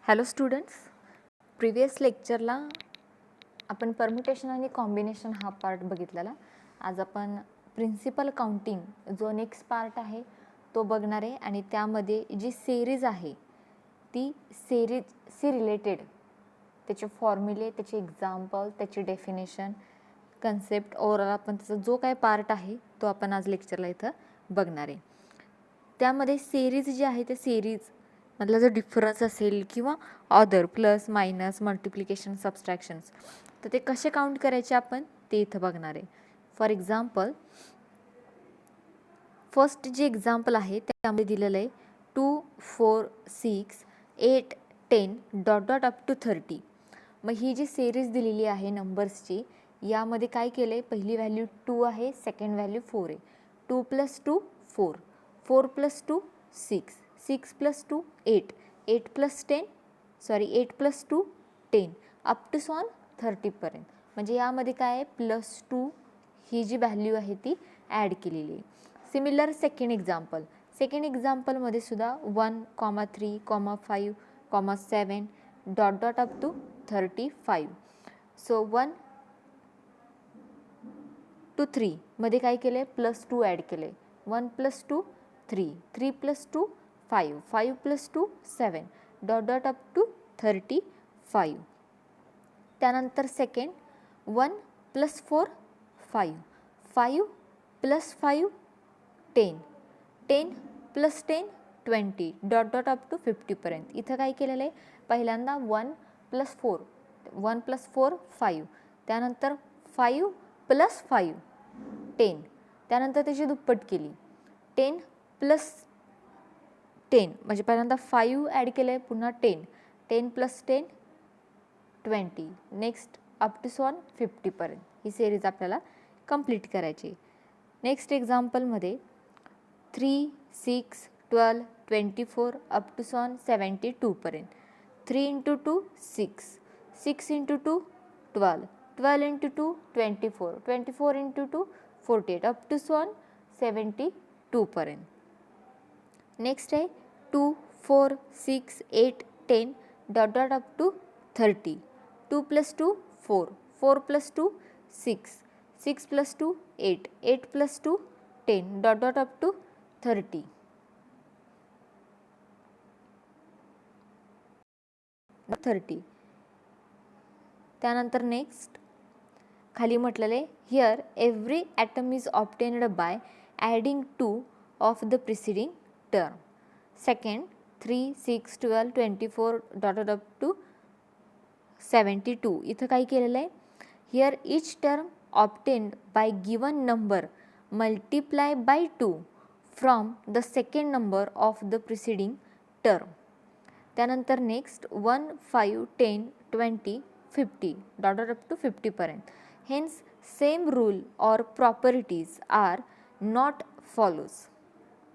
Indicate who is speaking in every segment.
Speaker 1: Hello students, previous लेक्चरला आपण permutation आणि combination हा पार्ट बघितलेला. आज आपण प्रिन्सिपल काउंटिंग जो नेक्स्ट पार्ट आहे तो बघणार आहे आणि त्यामध्ये जी सेरीज आहे ती सेरीजशी रिलेटेड त्याचे फॉर्म्युले, त्याचे एक्झाम्पल, त्याची डेफिनेशन, कन्सेप्ट, ओव्हरऑल आपण त्याचा जो काय पार्ट आहे तो आपण आज लेक्चरला इथं बघणार आहे. त्यामध्ये सेरीज जी आहे ते सेरीज मधला जो डिफरन्स असेल किंवा ऑदर प्लस मायनस मल्टिप्लिकेशन सबस्ट्रॅक्शन्स तर ते कसे काउंट करायचे आपण ते इथं बघणार आहे. फॉर एक्झाम्पल फर्स्ट जे एक्झाम्पल आहे त्यामध्ये दिलेलं आहे 2, 4, 6, 8, 10 डॉट डॉट अप टू 30. मग ही जी सेरीज दिलेली आहे नंबर्सची यामध्ये काय केलं आहे, पहिली व्हॅल्यू 2 आहे, सेकंड व्हॅल्यू 4 आहे. 2 + 2 4, 4 + 2 6, 6 + 2 8, 8 + 2 10 अप टू सॉन 30 पर्यंत. म्हणजे यामध्ये काय आहे, +2 ही जी व्हॅल्यू आहे ती ॲड केलेली आहे. सिमिलर सेकंड एक्झाम्पलमध्ये सुद्धा 1, 3, 5, 7 dot dot up to 35. So 1 to 3 मध्ये काय केलं आहे, +2 ॲड केलं आहे. 1 + 2 3, 3 + 2 5, 5 + 2 7 डॉट डॉट अप टू 35. त्यानंतर second 1 + 4 5, 5 + 5 10, 10 + 10 20 dot dot up to 50 पर्यंत. इथं काय केलेलं आहे, पहिल्यांदा 1 + 4 5, त्यानंतर 5 + 5 10, त्यानंतर त्याची दुप्पट केली 10 + 10 म्हणजे पहिल्यांदा 5 ॲड केलं आहे, पुन्हा 10, 10 + 10 20, नेक्स्ट अप टू सॉन 50 पर्यंत ही सेरीज आपल्याला कंप्लीट करायची. नेक्स्ट एक्झाम्पलमध्ये 3, 6, 12, 24 अप टू सॉन 72 पर्यंत. 3 × 2 6, 6 × 2 12, 12 × 2 24, 24 × 2 48 अप टू सॉन 72 पर्यंत. नेक्स्ट आहे 2, 4, 6, 8, 10 dot dot up to 30. 2 + 2 4, 4 + 2 6, 6 + 2 8, 8 + 2 10 dot dot up to 30. त्यानंतर नेक्स्ट खाली म्हटलेलं आहे, here every atom is obtained by adding 2 of the preceding term. Second 3, 6, 12, 24 dot dot up to 72. इथं काय केलेलं आहे, here each term obtained by given number multiply by 2 from the second number of the preceding term. त्यानंतर next 1, 5, 10, 20, 50 dot dot up to 50 पर्यंत. Hence same rule or properties are not follows.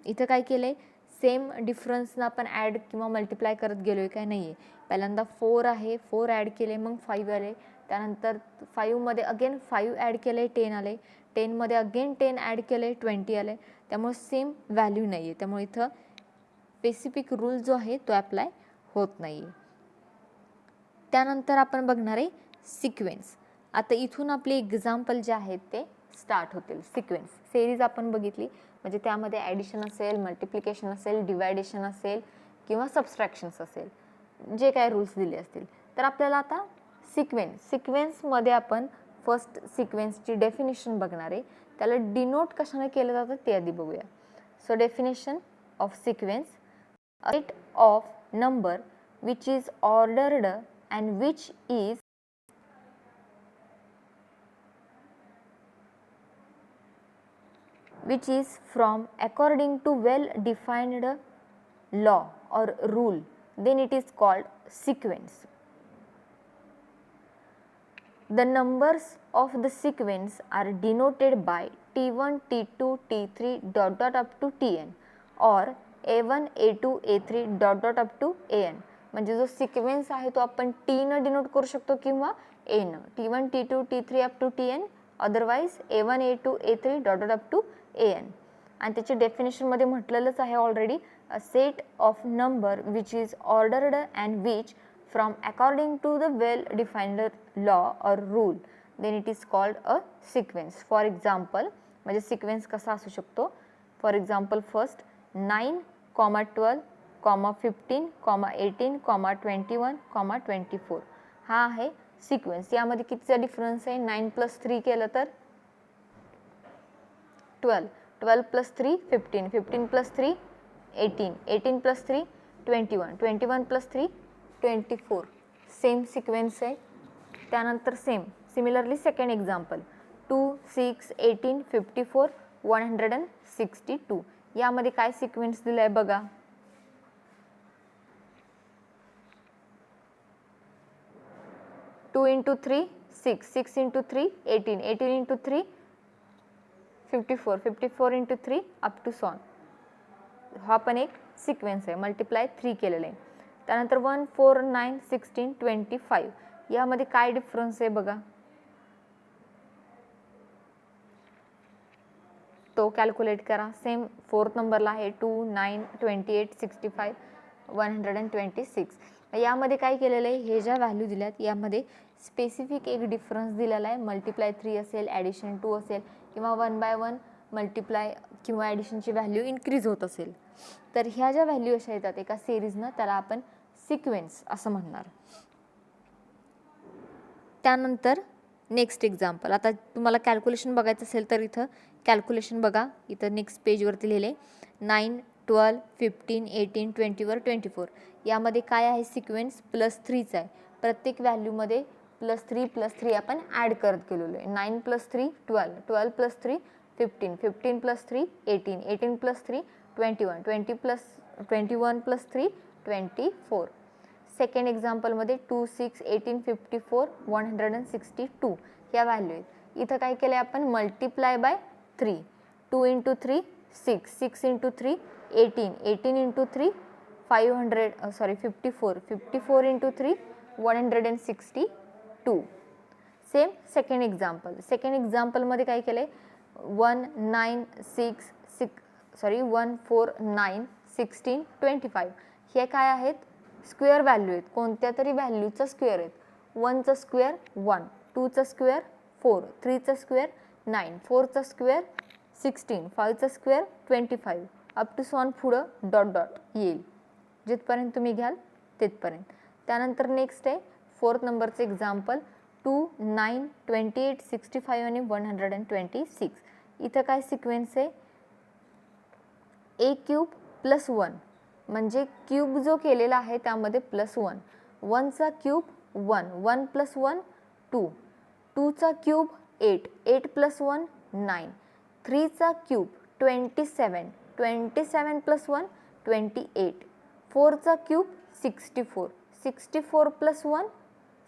Speaker 1: इथं काय केलं आहे, सेम डिफरन्सनं आपण add किंवा multiply करत गेलो आहे काय नाही आहे. पहिल्यांदा 4 आहे, 4 ॲड केले, मग 5 आले, त्यानंतर 5मध्ये अगेन 5 ॲड केले, 10 आले, 10मध्ये अगेन 10 ॲड केले, 20 आले. त्यामुळे सेम व्हॅल्यू नाही आहे, त्यामुळे इथं स्पेसिफिक रूल जो आहे तो ॲप्लाय होत नाही आहे. त्यानंतर आपण बघणार आहे सिक्वेन्स. आता इथून आपले एक्झाम्पल जे आहेत ते स्टार्ट होतील. सिक्वेन्स सेरीज आपण बघितली म्हणजे त्यामध्ये ॲडिशन असेल, मल्टिप्लिकेशन असेल, डिवायडेशन असेल किंवा सबस्ट्रॅक्शन्स असेल, जे काय रूल्स दिले असतील. तर आपल्याला आता सिक्वेन्समध्ये आपण फर्स्ट सिक्वेन्सची डेफिनेशन बघणार आहे. त्याला डिनोट कशाने केलं जातं ते आधी बघूया. So definition of sequence, a set of number which is ordered and which is from according to well defined law or rule, then it is called sequence. The numbers of the sequence are denoted by t1, t2, t3 dot dot up to tn or a1, a2, a3 dot dot up to an. म्हणजे जो sequence आहे तो आपण टीनं denote करू शकतो किंवा एनं, t1, t2, t3 up to tn, otherwise a1, a2, a3 dot dot up to an. आणि त्याची डेफिनेशनमध्ये म्हटलेलंच आहे already, a set of number which is ordered and which from according to the well defined law or rule, then it is called a sequence. For example, म्हणजे sequence कसा असू शकतो? For example, first 9, 12, 15, 18, 21, 24 हा आहे sequence. यामध्ये कितीचा difference आहे? 9 + 3 केलं तर 12, 12 + 3 15, 15 + 3 18, 18 + 3 21, 21 + 3 24 सेम सिक्वेन्स आहे. त्यानंतर सिमिलरली सेकंड एक्झाम्पल 2, 6, 18, 54, 162 यामध्ये काय सिक्वेन्स दिलाय बघा. 2 × 3 6, 6 × 3 18, 18 × 3 54, 54 × 3 अप टू सॉन. हा पण एक सिक्वेन्स आहे, मल्टिप्लाय 3 केलेलं आहे. त्यानंतर 1, 4, 9, 16, 25 यामध्ये काय डिफरन्स आहे बघा. तो कॅल्क्युलेट करा. सेम फोर्थ नंबरला आहे 2, 9, 28, 65, 126. यामध्ये काय केलेलं आहे, हे ज्या व्हॅल्यू दिल्यात यामध्ये स्पेसिफिक एक डिफरन्स दिलेला आहे. मल्टिप्लाय 3 असेल, ॲडिशन 2 असेल किंवा 1/1 मल्टिप्लाय किंवा ॲडिशनची व्हॅल्यू इन्क्रीज होत असेल. तर ह्या ज्या व्हॅल्यू अशा येतात एका सिरीजनं त्याला आपण सिक्वेन्स असं म्हणणार. त्यानंतर नेक्स्ट एक्झाम्पल. आता तुम्हाला कॅल्क्युलेशन बघायचं असेल तर इथं कॅल्क्युलेशन बघा. इथं नेक्स्ट पेजवरती लिहिले 9, 12, 15, 18, 20 24 यामध्ये काय आहे सिक्वेन्स +3चा आहे. प्रत्येक व्हॅल्यूमध्ये +3 आपण ॲड करत गेलेलो आहे. 9 + 3 12, 12 + 3 15, 15 + 3 18, 18 + 3 21, 21 + 3 24. सेकंड एक्झाम्पलमध्ये 2, 6, 18, 54, 162 या व्हॅल्यू आहेत. इथं काय केलं आहे आपण multiply by 3. 2 × 3 6, 6 × 3 18, 18 × 3 54, 54 × 3 162. Same second example. Second एक्झाम्पलमध्ये काय केलं आहे 1, 9, 1, 4, 9, 16, 25 हे काय आहेत स्क्वेअर व्हॅल्यू आहेत. कोणत्या तरी व्हॅल्यूचा स्क्वेअर आहेत. 1चा स्क्वेअर 1, 2चा स्क्वेअर 4, 3चा स्क्वेअर 9, 4चा स्क्वेअर 16, 5चा स्क्वेअर 25 अप टू सॉन पुढं डॉट येईल. जिथपर्यंत तुम्ही घ्याल तिथपर्यंत. त्यानंतर नेक्स्ट आहे फोर्थ नंबरचं एक्झाम्पल 2, 9, 28, 65 आणि 126. इथं काय सिक्वेन्स आहे a³ + 1 म्हणजे क्यूब जो केलेला आहे त्यामध्ये +1. 1चा क्यूब 1, 1 + 1 2, 2चा क्यूब 8, 8 + 1 9, 3चा क्यूब 27, 27 + 1 28, 4चा क्यूब 64, 64 + 1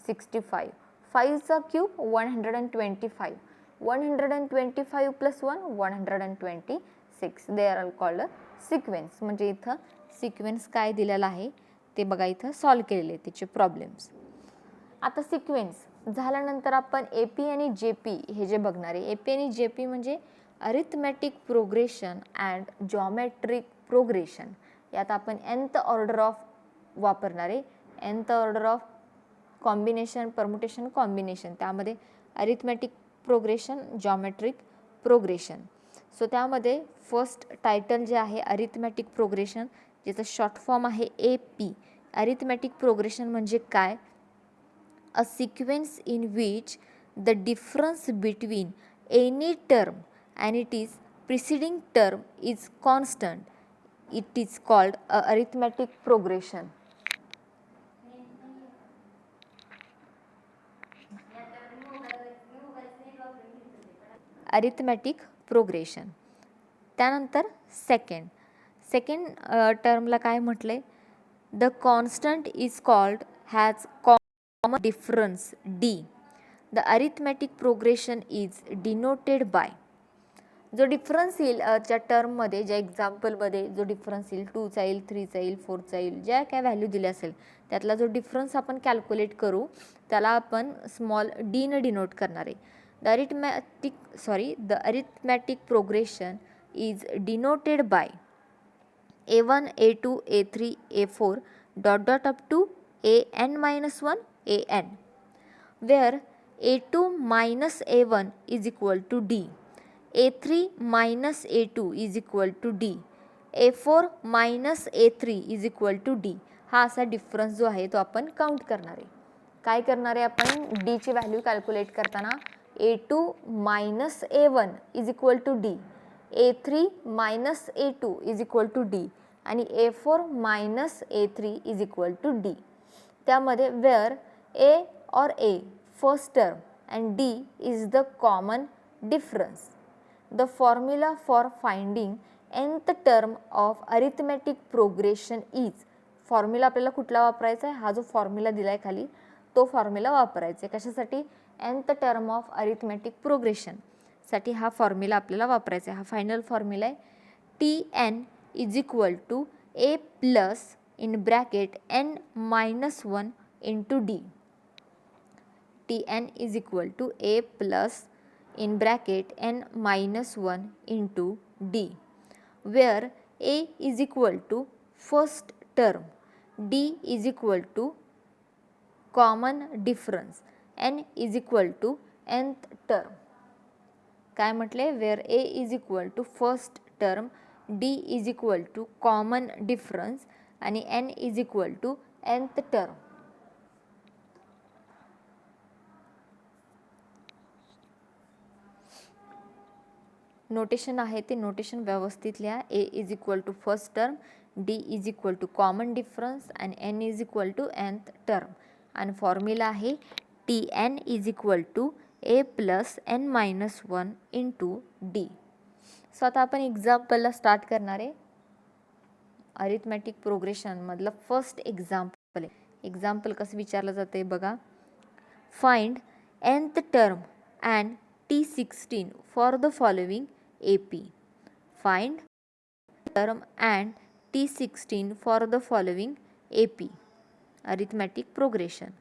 Speaker 1: 65, 5चा cube 125, 125 + 1 126. They are all called a sequence. म्हणजे इथं सिक्वेन्स काय दिलेला आहे ते बघा इथं सॉल्व केलेले त्याचे प्रॉब्लेम्स. आता सिक्वेन्स झाल्यानंतर आपण AP आणि JP हे जे बघणार आहे. AP आणि JP म्हणजे arithmetic progression and geometric progression. यात आपण nth ऑर्डर ऑफ वापरणार आहे. nth order of combination, permutation, combination. त्यामध्ये arithmetic progression, geometric progression. So त्यामध्ये फर्स्ट टायटल जे आहे अरिथमॅटिक प्रोग्रेशन ज्याचं शॉर्ट फॉर्म आहे AP. अरिथमॅटिक प्रोग्रेशन म्हणजे काय? A sequence in which the difference between any term and it is preceding term is constant. It is called a arithmetic progression. Arithmetic progression. त्यानंतर second टर्मला काय म्हटलंय? The constant is called has common difference D. The arithmetic progression is denoted by. जो difference येईल ज्या टर्ममध्ये, ज्या एक्झाम्पलमध्ये जो difference येईल 2चा येईल, 3चा येईल, 4चा येईल, ज्या काय व्हॅल्यू दिल्या असेल त्यातला जो डिफरन्स आपण कॅल्क्युलेट करू त्याला आपण स्मॉल D ने डिनोट करणार आहे. The arithmetic progression is denoted by a1 a2 a3 a4 dot dot up to an minus 1 an, where a2 minus a1 is equal to d, a3 minus a2 is equal to d, a4 minus a3 is equal to d. हा असा difference जो आहे तो आपण count करणार आहे. काय करणार आहे आपण d ची व्हॅल्यू कॅल्क्युलेट करताना a2 minus a1 is equal to d, a3 minus a2 is equal to d आणि a4 minus a3 is equal to d. त्यामध्ये वेअर a और a first term and d is the common difference. The formula for finding nth term of arithmetic progression is, formula आपल्याला कुठला वापरायचा आहे, हा जो formula दिलाय खाली तो फॉर्म्युला वापरायचा आहे. कशासाठी, nth term of arithmetic progression साठी हा फॉर्म्युला आपल्याला वापरायचा आहे. हा फायनल फॉर्म्युला आहे tn is equal to a plus in bracket n minus 1 into d. tn is equal to a plus in bracket n minus 1 into d, where a is equal to first term, d is equal to common difference, n is equal to nth term. काय म्हटले, where a is equal to first term, d is equal to common difference आणि n is equal to nth term. Notation आहे ते notation व्यवस्थित लिहा. a is equal to first term, d is equal to common difference आणि n is equal to nth term. आणि formula आहे tn is equal to a plus n minus 1 into d. So आता आपण एक्झाम्पलला start करणार आहे. Arithmetic प्रोग्रेशनमधलं first example आहे. एक्झाम्पल कसं विचारलं जाते बघा. Find nth term and T16 for the following AP. Find term and T16 for the following AP. Arithmetic progression.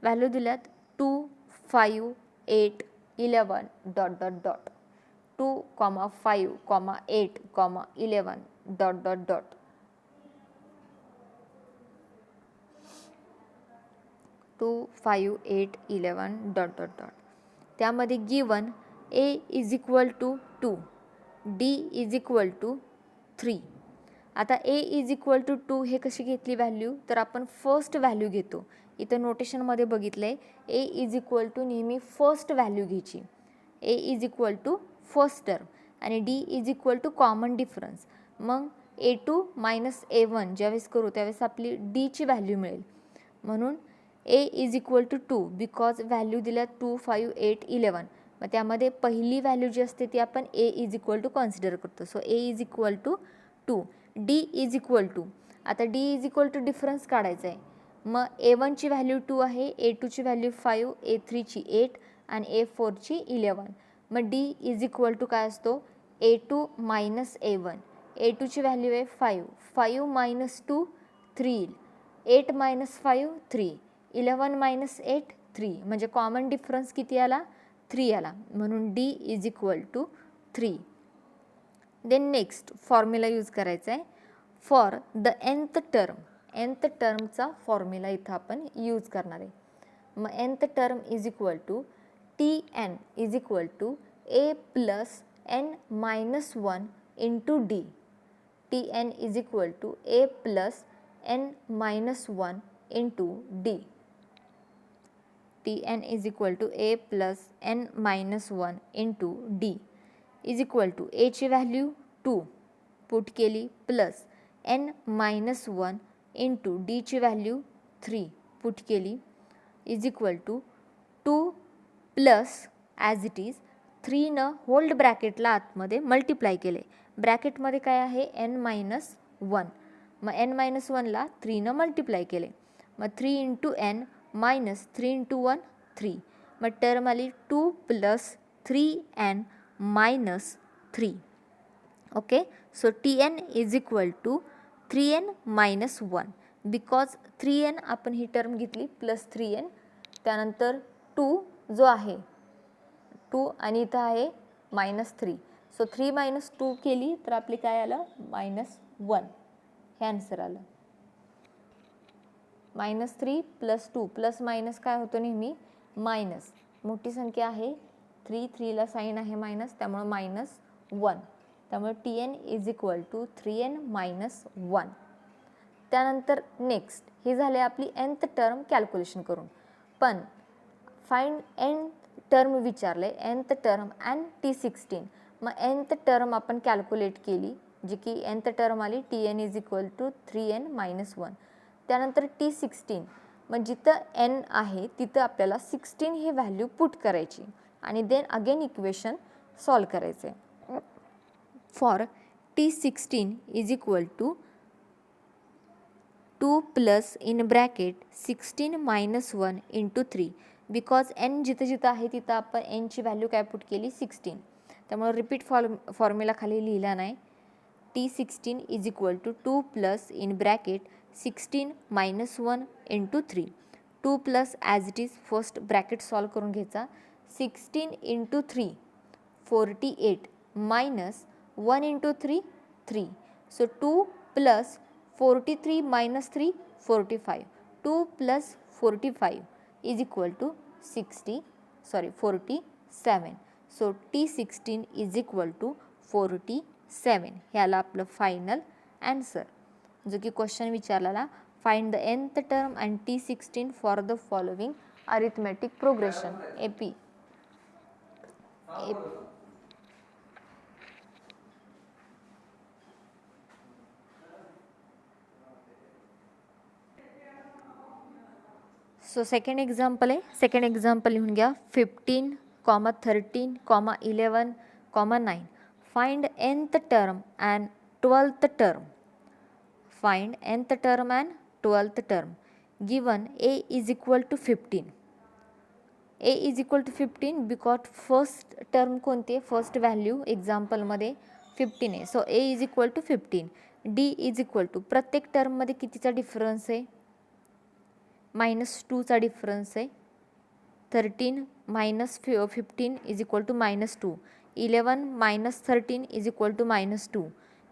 Speaker 1: Value दिल्यात 2, 5, 8, 11 dot dot dot. 2, 5, 8, 11 dot dot dot. 2, 5, 8, 11 dot dot dot. त्यामध्ये given a is equal to 2, d is equal to 3. आता a is equal to 2 हे कशी घेतली value, तर आपण first value घेतो. इथं नोटेशनमध्ये बघितलं आहे a इज इक्वल टू नेहमी फर्स्ट व्हॅल्यू घ्यायची. a is equal to first term आणि d is equal to common difference. मग a2 मायनस a1 ज्यावेळेस करू त्यावेळेस आपली d ची व्हॅल्यू मिळेल. म्हणून a is equal to 2 because value दिल्या 2, 5, 8, 11. मग त्यामध्ये पहिली व्हॅल्यू जी असते ती आपण a is equal to consider करतो. So a is equal to 2, d is equal to, आता d is equal to difference काढायचा आहे. मग a1ची व्हॅल्यू 2 आहे, a2ची व्हॅल्यू 5, a3ची 8 आणि a4ची 11. मग d इज इक्वल टू काय असतो, a2 मायनस a1. a2ची व्हॅल्यू आहे 5, 5 मायनस 2 3, 8 मायनस 5 3, 11 मायनस 8 3. म्हणजे कॉमन डिफरन्स किती आला, 3 आला. म्हणून d is equal to 3. Then next formula use करायचा आहे for the nth term. nth टर्मचा फॉर्म्युला इथं आपण यूज करणार आहे. मग nth term is equal to tn is equal to a plus n minus 1 into d. tn is equal to a plus n minus 1 into d. tn is equal to a plus n minus 1 into d is equal to a ची value 2 put केली plus n minus 1 into d ची value 3 put केली is equal to 2 plus as it is 3 न hold ब्रॅकेटला आतमध्ये multiply केले. ब्रॅकेटमध्ये काय आहे n minus 1. मग n मायनस 1ला 3 न मल्टिप्लाय केले. मग 3 इंटू n मायनस 3 इंटू 1 3. मग टर्म आली 2 plus 3n minus 3. Okay, so tn is equal to 3n minus 1 because 3n आपण ही टर्म घेतली प्लस 3n. त्यानंतर 2 जो आहे 2 आणि इथं आहे मायनस 3. सो 3 मायनस 2 केली तर आपली काय आलं मायनस 1. हे आन्सर आलं. -3 + 2 प्लस मायनस काय होतो नेहमी मायनस. मोठी संख्या आहे 3, 3ला साईन आहे मायनस, त्यामुळे -1. त्यामुळे Tn = 3n - 1. त्यानंतर नेक्स्ट हे झाले आपली nth टर्म कॅल्क्युलेशन करून. पण फाइंड nth टर्म विचारले, nth टर्म and T16. मग nth टर्म आपण कॅल्क्युलेट केली, जी की nth टर्म आली Tn = 3n - 1. त्यानंतर T16, मग जिथं n आहे तिथं आपल्याला 16 ही व्हॅल्यू पुट करायची आणि देन अगेन इक्वेशन सॉल्व करायचे. For T16 = 2 plus in bracket 16 - 1 × 3. Because n जिथं जिथं आहे तिथं आपण nची व्हॅल्यू काय पुट केली 16. त्यामुळे रिपीट फॉर्म्युला खाली लिहिला नाही. T16 = 2 plus in bracket 16 - 1 × 3. 2 plus as it is first bracket solve करून घ्यायचा. 16 × 3 48 minus 1 × 3 3. So 2 plus 43 - 3 45. 2 plus 45 = 47. So T16 = 47. ह्याला आपलं फायनल आन्सर. जो की क्वेश्चन विचारलेला, find the nth term and T16 for the following arithmetic progression. AP. So second example आहे. Second example लिहून घ्या. 15, 13, 11, 9. Find nth term and 12th term. Find nth term and 12th term. Given a = 15. a = 15 because first term कोणती आहे, first value एक्झाम्पलमध्ये 15 आहे. So a = 15. d = प्रत्येक टर्ममध्ये कितीचा difference आहे, -2चा डिफरन्स आहे. 13 - 15 = -2. 11 - 13 = -2.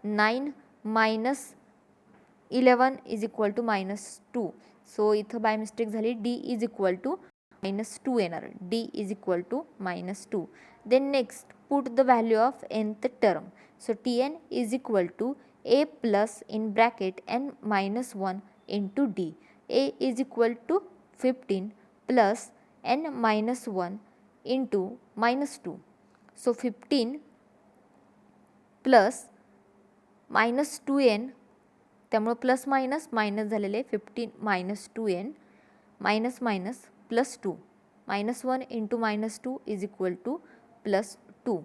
Speaker 1: 9 - 11 = -2. सो इथं बाय मिस्टेक झाली. d = -2 येणार. d = -2. Then next put the value of nth term. So Tn = a plus in bracket n - 1 × d. a = 15 plus n - 1 × -2. So 15 plus -2n, त्यामुळे plus minus minus झालेले 15 - 2n minus minus plus 2. -1 × -2 = +2.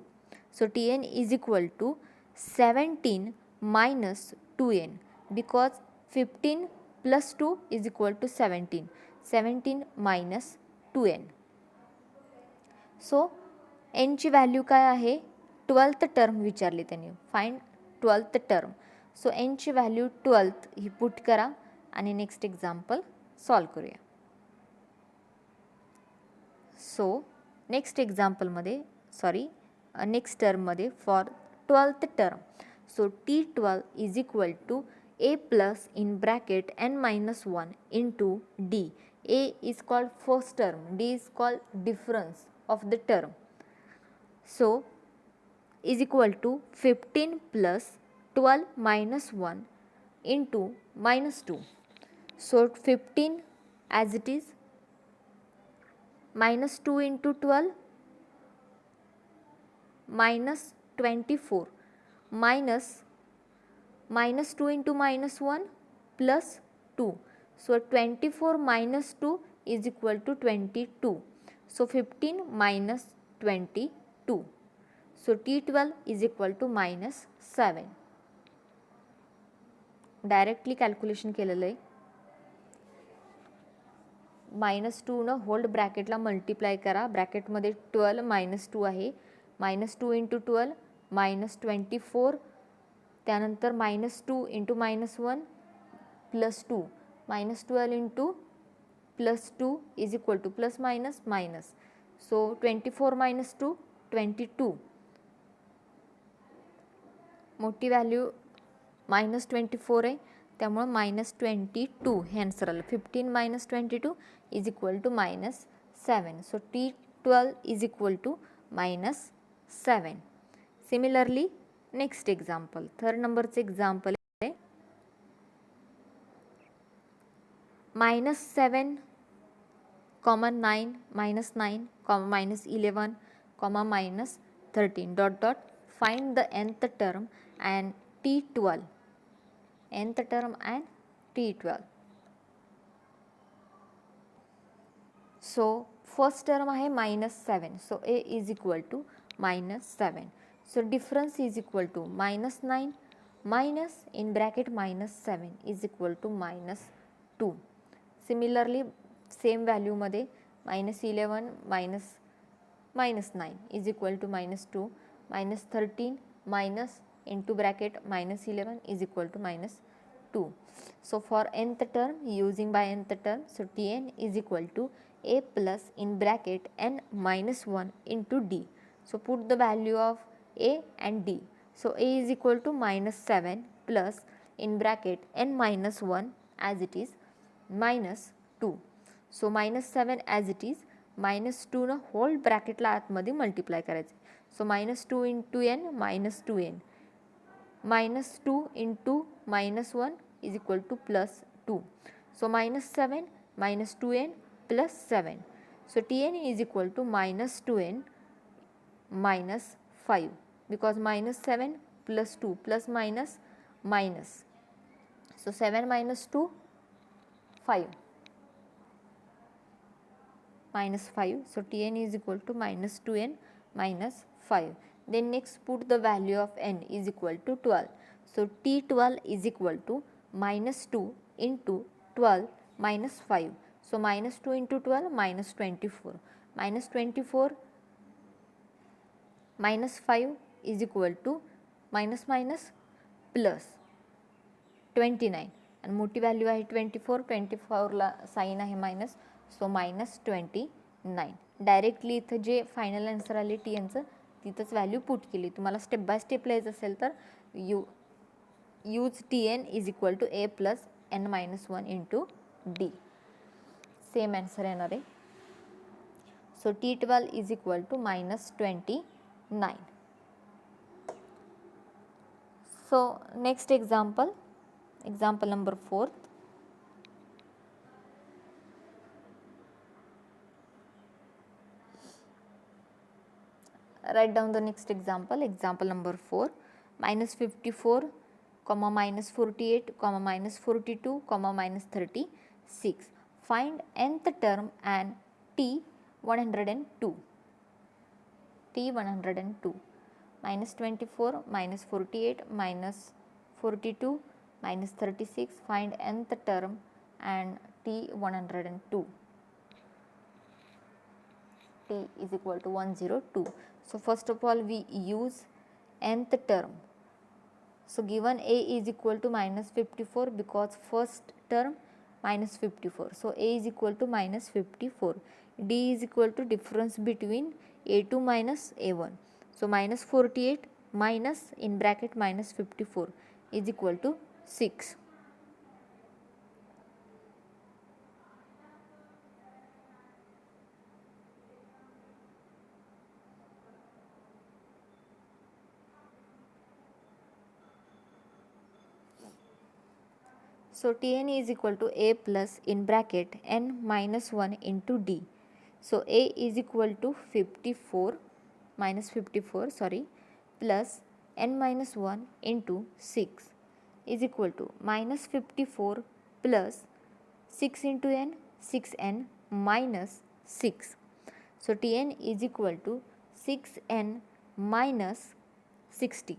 Speaker 1: So Tn = 17 - 2n because 15 + 2 = 17. 17 - 2n. So nची value काय आहे, 12th term विचारली त्यांनी. Find 12th term. So nची value 12th ही put करा आणि नेक्स्ट एक्झाम्पल सॉल्व करूया. सो नेक्स्ट एक्झाम्पलमध्ये नेक्स्ट टर्ममध्ये for 12th term. So T12 = a plus in bracket n - 1 × d. a is called first term, d is called difference of the term. So is equal to 15 plus 12 minus 1 into -2. So 15 as it is, -2 into 12 minus 24 minus -2 into -1 plus 2. So 24 minus 2 is equal to 22. So 15 minus 22. So T12 is equal to -7. Directly calculation केलेलं आहे. -2 न hold ब्रॅकेटला multiply करा. ब्रॅकेटमध्ये 12 - 2 आहे. -2 × 12 -24. त्यानंतर -2 × -1 +2. -12 × +2 is equal to plus minus minus. So 24 - 2 22. मोठी value -24 आहे. त्यामुळं -22 हे आन्सर आलं. 15 - 22 is equal to -7. So T12 is equal to -7. Similarly next example, third नंबरचं एक्झाम्पल आहे -7, -9, -9, -11, -13 dot dot find the nth term and T12. nth term and T12. So first term आहे -7. So A is equal to -7. So difference is equal to -9 minus in bracket -7 is equal to -2. Similarly same value मध्ये -11 -9 is equal to -2, -13 minus into bracket -11 is equal to -2. So for nth term, using by nth term, so Tn is equal to A plus in bracket n minus 1 into D. So put the value of A and D. So A is equal to -7 plus in bracket n minus 1 as it is -2. So -7 as it is, -2 ना hole ब्रॅकेटला आतमध्ये multiply करायचे. So -2 into n -2n, -2 into -1 is equal to +2. So -7 -2n +7. So Tn is equal to -2n -5 because -7 + 2 plus minus minus. So 7 - 2 5 -5. So Tn is equal to -2n -5. Then next put the value of n is equal to 12. So T12 is equal to -2 into 12 minus 5. So -2 into 12 -24. -24 -5 is equal to minus minus plus 29. आणि मोठी value आहे 24. 24ला sine आहे minus. So -29. Directly इथं जे final answer आले Tnचं तिथंच value put केली. तुम्हाला स्टेप बाय स्टेप लिहायचं असेल तर use Tn is equal to A plus n - 1 into D. Same answer येणार आहे. So T12 is equal to -29. So next example number 4. Write down the next example number 4. -54, -48, -42, -36. Find nth term and T102. -24, -48, -42, -36. Find nth term and T102. T is equal to 102. So first of all we use nth term. So given A is equal to -54 because first term -54. So A is equal to -54. D is equal to difference between A2 minus A1. So -48 minus in bracket -54 is equal to 6. So Tn is equal to A plus in bracket n minus 1 into D. So A is equal to 54 plus n minus 1 into 6 is equal to -54 plus 6 into n, 6n minus 6. So Tn is equal to 6n minus 60.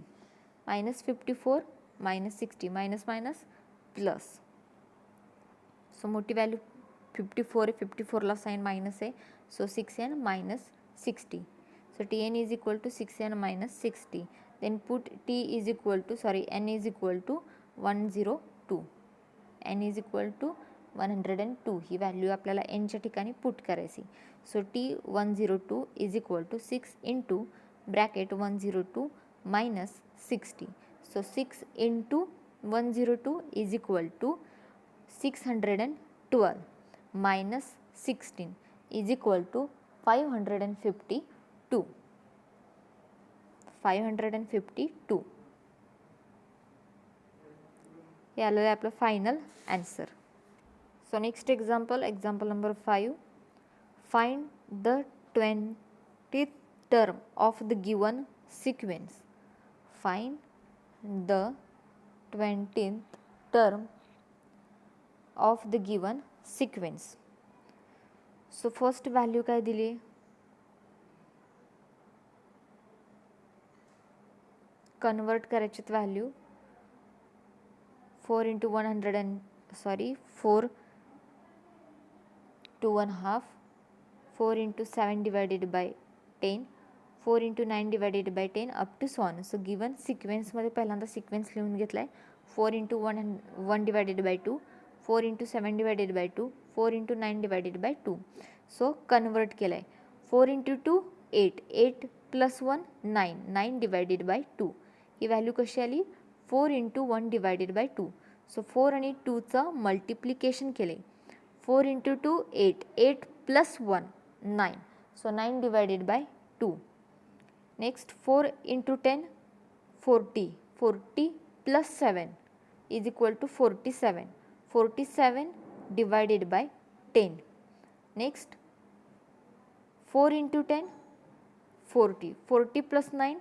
Speaker 1: -54 -60 minus plus. So मोठी value 54 आहे. 54ला sign minus आहे. So 6n -60. So Tn is equal to 6n -60. Then put n is equal to 102. n is equal to 102 ही value आपल्याला nच्या ठिकाणी put करायची. So T102 is equal to 6 into bracket 102 -60. So 6 into 102 is equal to 612 minus 16 is equal to 552. 552 हे आलं आहे आपलं final answer. So next example, example number 5. Find the 20th term of the given sequence. Find the 20th term of the given sequence. So first value काय दिली आहे? Convert करायची value 4 into 4 to 1/2, 4 into 7 divided by 10, 4 into 9 divided by 10 up to so on. So given sequence मध्ये पहिल्यांदा sequence लिहून घेतलाय. 4 into 1 divided by 2, 4 into 7 divided by 2, 4 into 9 divided by 2. So convert केलाय. 4 into 2 8, 8 plus 1 9, 9 divided by 2. He value कशी आली? 4 into 1 divided by 2. So 4 आणि 2 चा multiplication केले. 4 into 2 8, 8 plus 1 9. So 9 divided by 2. Next 4 into 10 40, 40 plus 7 is equal to 47. 47 divided by 10. Next 4 into 10 40, 40 plus 9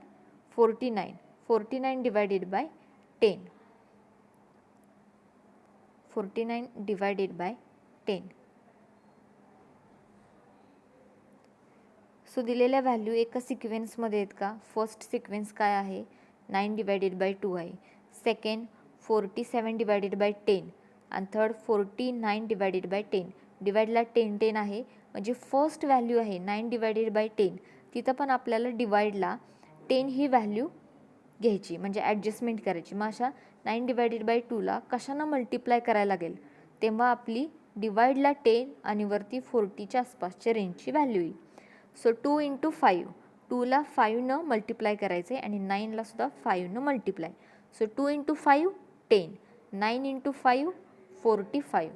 Speaker 1: 49, 49 divided by 10. 49 divided by 10. So दिलेल्या value एका सिक्वेन्समध्ये आहेत का? First sequence काय आहे? 9 डिवायडेड बाय 2 आहे. सेकंड 47 डिवायडेड बाय 10 आणि थर्ड 49 डिवायडेड बाय 10. डिवाइडला 10 10 आहे, म्हणजे फर्स्ट व्हॅल्यू आहे 9 डिवायडेड बाय 10. तिथं पण आपल्याला डिवाइडला 10 ही व्हॅल्यू घ्यायची, म्हणजे ॲडजस्टमेंट करायची. मग अशा 9 डिवायडेड बाय 2ला कशानं मल्टिप्लाय करायला लागेल? तेव्हा आपली डिवाइडला 10 आणि वरती 40च्या आसपासच्या रेंजची व्हॅल्यू येईल. सो 2 into 5, 2ला 5नं मल्टिप्लाय करायचं आहे आणि 9ला सुद्धा 5नं multiply. So 2 into 5 10, 9 into 5 45.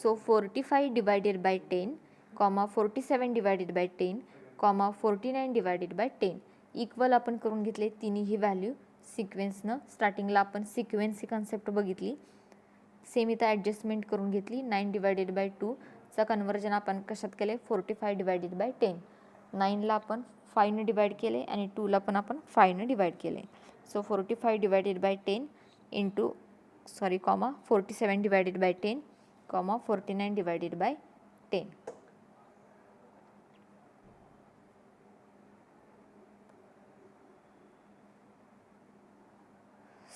Speaker 1: So 45 divided by 10, 47 divided by 10, 49 divided by 10 equal आपण करून घेतले तिन्ही व्हॅल्यू सिक्वेन्सनं. स्टार्टिंगला आपण सिक्वेन्स ही कन्सेप्ट बघितली, सेम इथं ॲडजस्टमेंट करून घेतली. 9 डिवायडेड बाय 2चा कन्वर्जन आपण कशात केले? 45 डिवायडेड बाय 10. 9ला आपण 5नं डिवाइड केले आणि 2ला पण आपण 5नं डिवाइड केले. So 45 divided by 10 into 47 divided by 10, 49 divided by 10.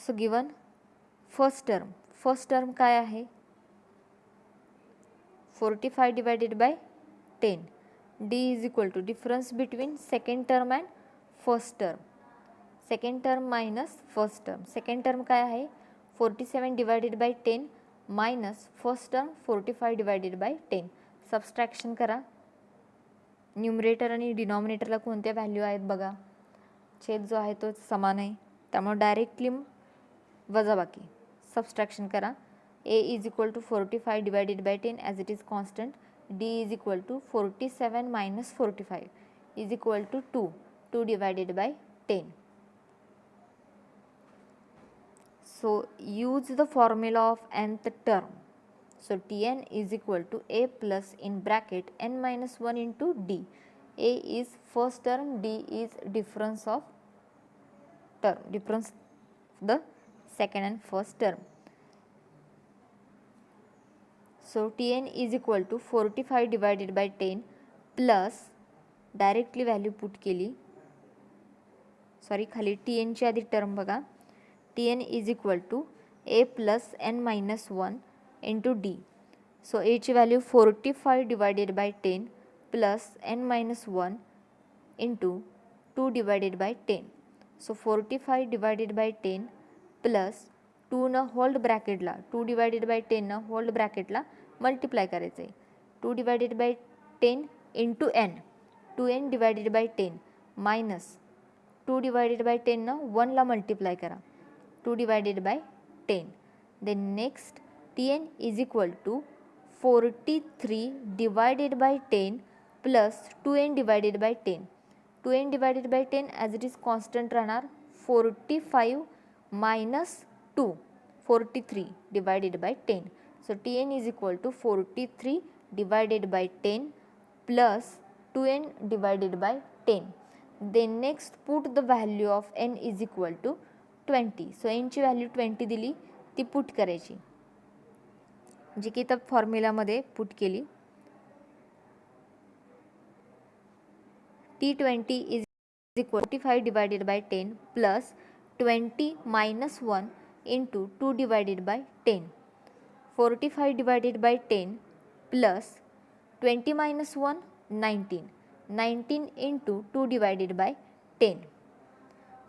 Speaker 1: So given first term काय आहे? 45 divided by 10. D is equal to difference between second term and first term. Second term minus first term. Second term काय आहे? 47 divided by 10 minus first term 45 divided by 10. Subtraction करा. Numerator आणि डिनॉमिनेटरला कोणत्या value आहेत बघा. छेद जो आहे तो समान आहे, त्यामुळे डायरेक्टली वजाबाकी सबस्ट्रॅक्शन करा. a is equal to 45 divided by 10 as it is constant. d is equal to 47 minus 45 is equal to 2 divided by 10. So use the formula of nth term. So Tn is equal to a plus in bracket n minus 1 into d. A is first term, d is difference of term, difference the second and first term. So Tn is equal to 45 divided by 10 plus directly value put केली. खाली Tn ची आधी term बघा. Tn is equal to a plus n minus 1 into d. So a ची value 45 divided by 10 plus n minus 1 into 2 divided by 10. So 45 divided by 10 plus 2 न hold ब्रॅकेटला 2 divided by 10 न hold ब्रॅकेटला multiply करायचं आहे. 2 divided by 10 into n, 2n divided by 10 minus 2 divided by 10 न 1ला multiply करा. 2 divided by 10. Then next Tn is equal to 43 divided by 10 plus 2n divided by 10. 2n divided by 10 as it is constant राहणार 45 minus 2 43 divided by 10. So Tn is equal to 43 divided by 10 plus 2n divided by 10. Then next put the value of n is equal to 20. So n ची value 20 दिली ती put करायची जी की त्या फॉर्म्युलामध्ये put केली. T20 is equal to 45 divided by 10 plus 20 minus 1 into 2 divided by 10. 45 divided by 10 plus 20 minus 1 19. 19 into 2 divided by 10.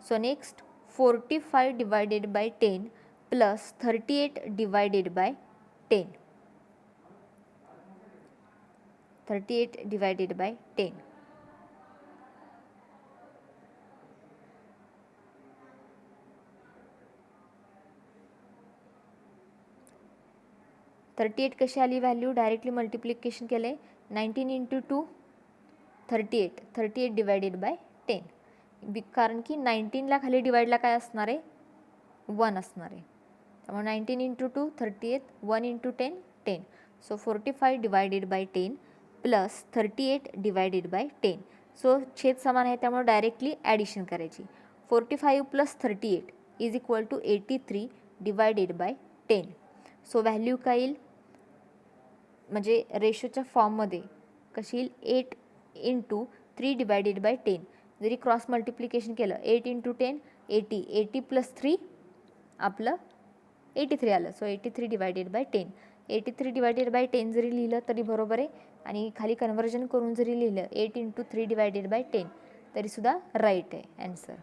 Speaker 1: So next 45 divided by 10 plus 38 divided by 10. 38 divided by 10. Thirty कशी आली value directly multiplication केले 19 into 2 38 divided by 10 कारण की 19ला खाली डिवाइडला काय असणार आहे 1 असणार आहे त्यामुळे 19 into 2 38 1 into 10 10. So 45 divided by 10 plus 38 divided by 10. So छेद समान आहे त्यामुळे डायरेक्टली ॲडिशन करायची 45 plus 38 is equal to 83 divided by 10. So value काय येईल म्हणजे रेशोच्या फॉर्ममध्ये कशी येईल 8 इंटू 3 डिवायडेड बाय 10. जरी क्रॉस मल्टिप्लिकेशन केलं 8 इंटू 10 80 प्लस 3 आपलं 83 आलं. So 83 divided by 10. 83 divided by 10 जरी लिहिलं तरी बरोबर आहे आणि खाली कन्वर्जन करून जरी लिहिलं 8 इंटू 3 डिवायडेड बाय 10 तरीसुद्धा राईट आहे ॲन्सर.